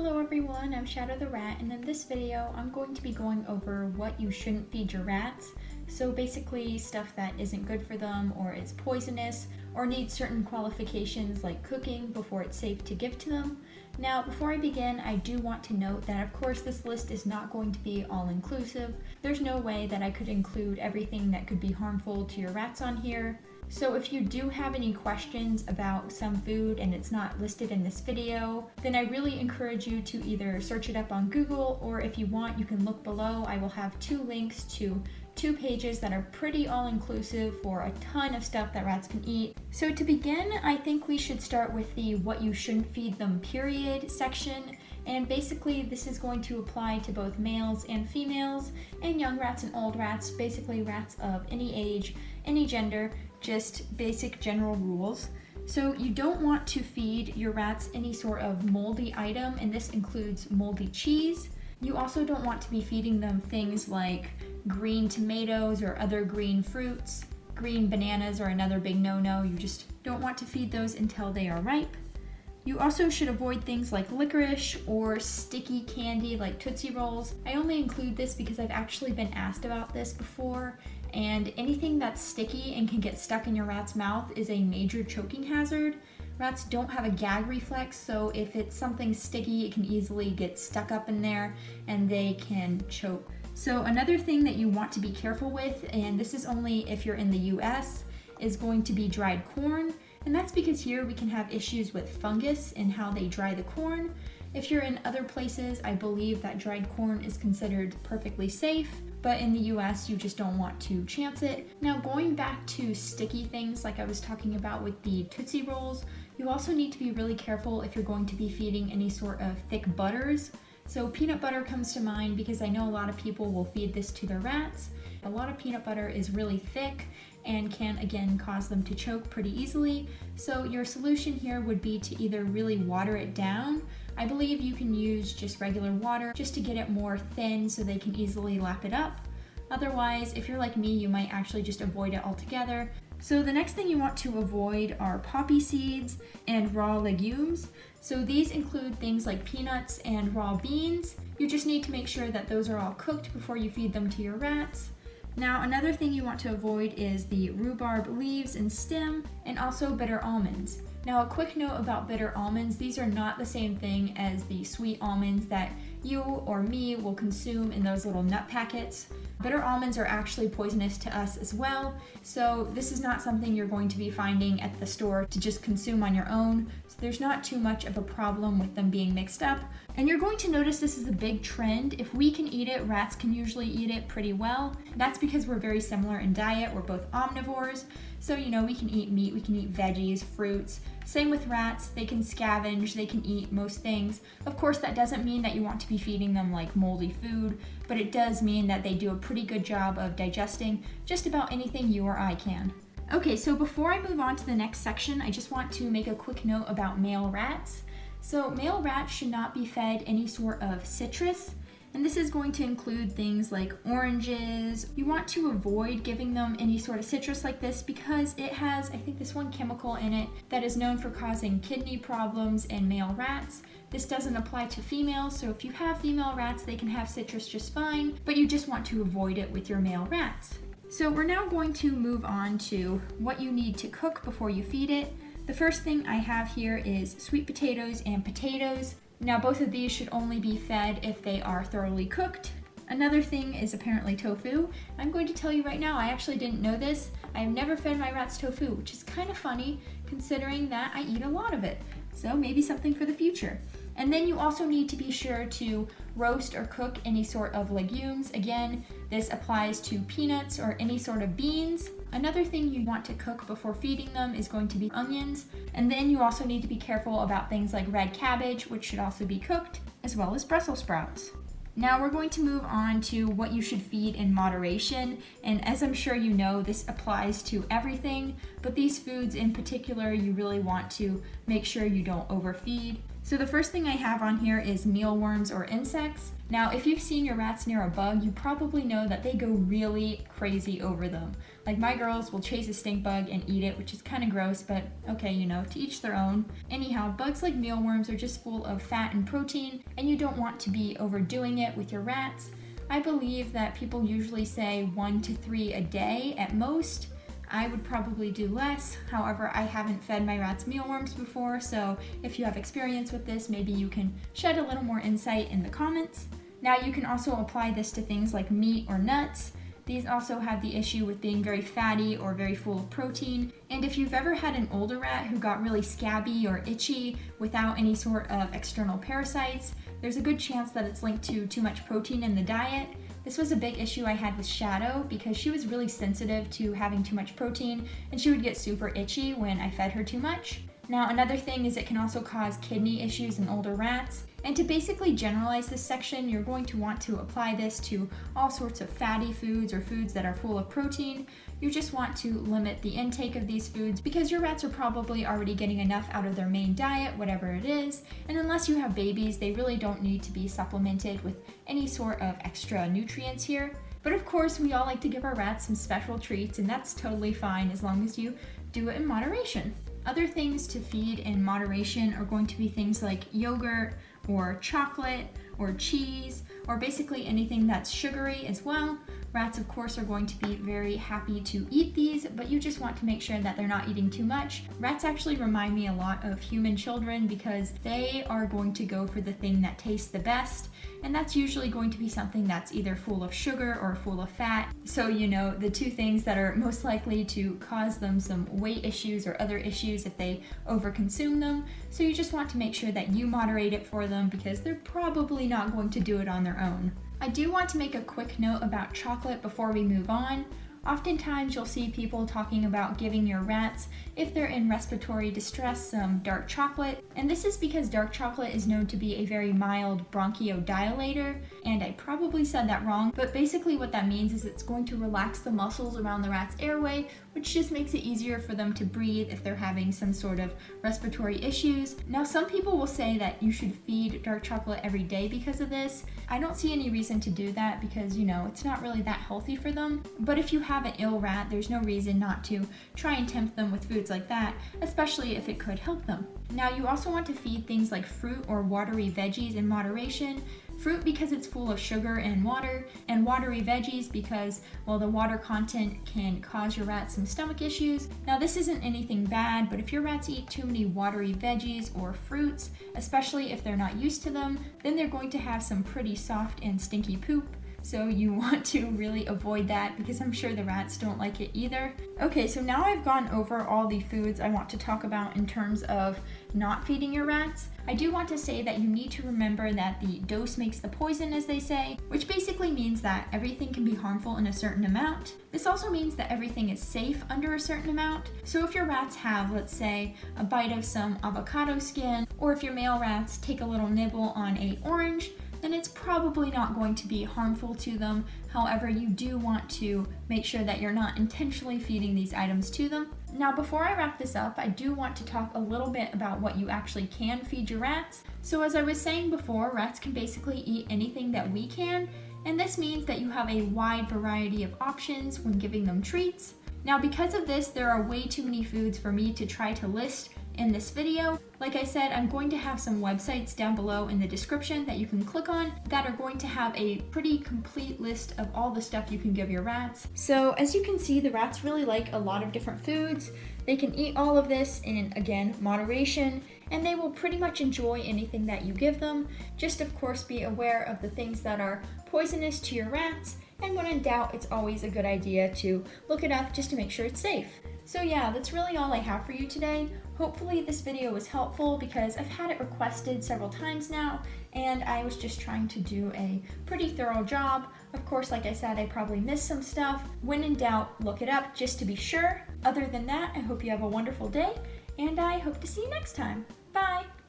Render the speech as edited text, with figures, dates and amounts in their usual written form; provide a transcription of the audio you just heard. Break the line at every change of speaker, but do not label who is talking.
Hello everyone, I'm Shadow the Rat, and in this video I'm going to be going over what you shouldn't feed your rats. So basically stuff that isn't good for them or is poisonous or needs certain qualifications like cooking before it's safe to give to them. Now before I begin, I do want to note that of course this list is not going to be all inclusive. There's no way that I could include everything that could be harmful to your rats on here. So if you do have any questions about some food and it's not listed in this video, then I really encourage you to either search it up on Google, or if you want, you can look below. I will have two links to two pages that are pretty all-inclusive for a ton of stuff that rats can eat. So to begin, I think we should start with the what you shouldn't feed them period section. And basically this is going to apply to both males and females and young rats and old rats, basically rats of any age, any gender, just basic general rules. So you don't want to feed your rats any sort of moldy item, and this includes moldy cheese. You also don't want to be feeding them things like green tomatoes or other green fruits. Green bananas are another big no-no. You just don't want to feed those until they are ripe. You also should avoid things like licorice or sticky candy like Tootsie Rolls. I only include this because I've actually been asked about this before, and anything that's sticky and can get stuck in your rat's mouth is a major choking hazard. Rats don't have a gag reflex, so if it's something sticky, it can easily get stuck up in there and they can choke. So another thing that you want to be careful with, and this is only if you're in the US, is going to be dried corn. And that's because here we can have issues with fungus in how they dry the corn. If you're in other places, I believe that dried corn is considered perfectly safe, but in the US, you just don't want to chance it. Now, going back to sticky things like I was talking about with the Tootsie Rolls, you also need to be really careful if you're going to be feeding any sort of thick butters. So peanut butter comes to mind because I know a lot of people will feed this to their rats. A lot of peanut butter is really thick and can again cause them to choke pretty easily. So your solution here would be to either really water it down. I believe you can use just regular water just to get it more thin so they can easily lap it up. Otherwise, if you're like me, you might actually just avoid it altogether. So the next thing you want to avoid are poppy seeds and raw legumes. So these include things like peanuts and raw beans. You just need to make sure that those are all cooked before you feed them to your rats. Now, another thing you want to avoid is the rhubarb leaves and stem, and also bitter almonds. Now, a quick note about bitter almonds, these are not the same thing as the sweet almonds that you or me will consume in those little nut packets. Bitter almonds are actually poisonous to us as well, so this is not something you're going to be finding at the store to just consume on your own. So there's not too much of a problem with them being mixed up. And you're going to notice this is a big trend. If we can eat it, rats can usually eat it pretty well. That's because we're very similar in diet. We're both omnivores. So, we can eat meat, we can eat veggies, fruits. Same with rats, they can scavenge, they can eat most things. Of course, that doesn't mean that you want to be feeding them like moldy food, but it does mean that they do a pretty good job of digesting just about anything you or I can. Okay, so before I move on to the next section, I just want to make a quick note about male rats. So male rats should not be fed any sort of citrus. And this is going to include things like oranges. You want to avoid giving them any sort of citrus like this because it has, I think, this one chemical in it that is known for causing kidney problems in male rats. This doesn't apply to females, so if you have female rats, they can have citrus just fine, but you just want to avoid it with your male rats. So we're now going to move on to what you need to cook before you feed it. The first thing I have here is sweet potatoes and potatoes. Now, both of these should only be fed if they are thoroughly cooked. Another thing is apparently tofu. I'm going to tell you right now, I actually didn't know this. I have never fed my rats tofu, which is kind of funny considering that I eat a lot of it. So maybe something for the future. And then you also need to be sure to roast or cook any sort of legumes. Again, this applies to peanuts or any sort of beans. Another thing you want to cook before feeding them is going to be onions. And then you also need to be careful about things like red cabbage, which should also be cooked, as well as Brussels sprouts. Now we're going to move on to what you should feed in moderation. And as I'm sure you know, this applies to everything, but these foods in particular, you really want to make sure you don't overfeed. So the first thing I have on here is mealworms or insects. Now, if you've seen your rats near a bug, you probably know that they go really crazy over them. Like my girls will chase a stink bug and eat it, which is kind of gross, but okay, you know, to each their own. Anyhow, bugs like mealworms are just full of fat and protein, and you don't want to be overdoing it with your rats. I believe that people usually say 1 to 3 a day at most. I would probably do less. However, I haven't fed my rats mealworms before, so if you have experience with this, maybe you can shed a little more insight in the comments. Now, you can also apply this to things like meat or nuts. These also have the issue with being very fatty or very full of protein. And if you've ever had an older rat who got really scabby or itchy without any sort of external parasites, there's a good chance that it's linked to too much protein in the diet. This was a big issue I had with Shadow because she was really sensitive to having too much protein and she would get super itchy when I fed her too much. Now, another thing is it can also cause kidney issues in older rats. And to basically generalize this section, you're going to want to apply this to all sorts of fatty foods or foods that are full of protein. You just want to limit the intake of these foods because your rats are probably already getting enough out of their main diet, whatever it is. And unless you have babies, they really don't need to be supplemented with any sort of extra nutrients here. But of course, we all like to give our rats some special treats, and that's totally fine as long as you do it in moderation. Other things to feed in moderation are going to be things like yogurt or chocolate or cheese or basically anything that's sugary as well. Rats, of course, are going to be very happy to eat these, but you just want to make sure that they're not eating too much. Rats actually remind me a lot of human children because they are going to go for the thing that tastes the best, and that's usually going to be something that's either full of sugar or full of fat. So, you know, the two things that are most likely to cause them some weight issues or other issues if they overconsume them. So you just want to make sure that you moderate it for them because they're probably not going to do it on their own. I do want to make a quick note about chocolate before we move on. Oftentimes you'll see people talking about giving your rats, if they're in respiratory distress, some dark chocolate. And this is because dark chocolate is known to be a very mild bronchodilator. And I probably said that wrong, but basically what that means is it's going to relax the muscles around the rat's airway, which just makes it easier for them to breathe if they're having some sort of respiratory issues. Now, some people will say that you should feed dark chocolate every day because of this. I don't see any reason to do that because, you know, it's not really that healthy for them. But if you have an ill rat, there's no reason not to try and tempt them with foods like that, especially if it could help them. Now, you also want to feed things like fruit or watery veggies in moderation. Fruit because it's full of sugar and watery veggies because, well, the water content can cause your rats some stomach issues. Now, this isn't anything bad, but if your rats eat too many watery veggies or fruits, especially if they're not used to them, then they're going to have some pretty soft and stinky poop. So you want to really avoid that because I'm sure the rats don't like it either. Okay, so now I've gone over all the foods I want to talk about in terms of not feeding your rats. I do want to say that you need to remember that the dose makes the poison, as they say, which basically means that everything can be harmful in a certain amount. This also means that everything is safe under a certain amount. So if your rats have, let's say, a bite of some avocado skin, or if your male rats take a little nibble on an orange, then it's probably not going to be harmful to them. However, you do want to make sure that you're not intentionally feeding these items to them. Now, before I wrap this up, I do want to talk a little bit about what you actually can feed your rats. So as I was saying before, rats can basically eat anything that we can, and this means that you have a wide variety of options when giving them treats. Now, because of this, there are way too many foods for me to try to list in this video. Like I said, I'm going to have some websites down below in the description that you can click on that are going to have a pretty complete list of all the stuff you can give your rats. So as you can see, the rats really like a lot of different foods. They can eat all of this in, again, moderation, and they will pretty much enjoy anything that you give them. Just of course be aware of the things that are poisonous to your rats, and when in doubt, it's always a good idea to look it up just to make sure it's safe. So yeah, that's really all I have for you today. Hopefully this video was helpful because I've had it requested several times now, and I was just trying to do a pretty thorough job. Of course, like I said, I probably missed some stuff. When in doubt, look it up just to be sure. Other than that, I hope you have a wonderful day, and I hope to see you next time. Bye!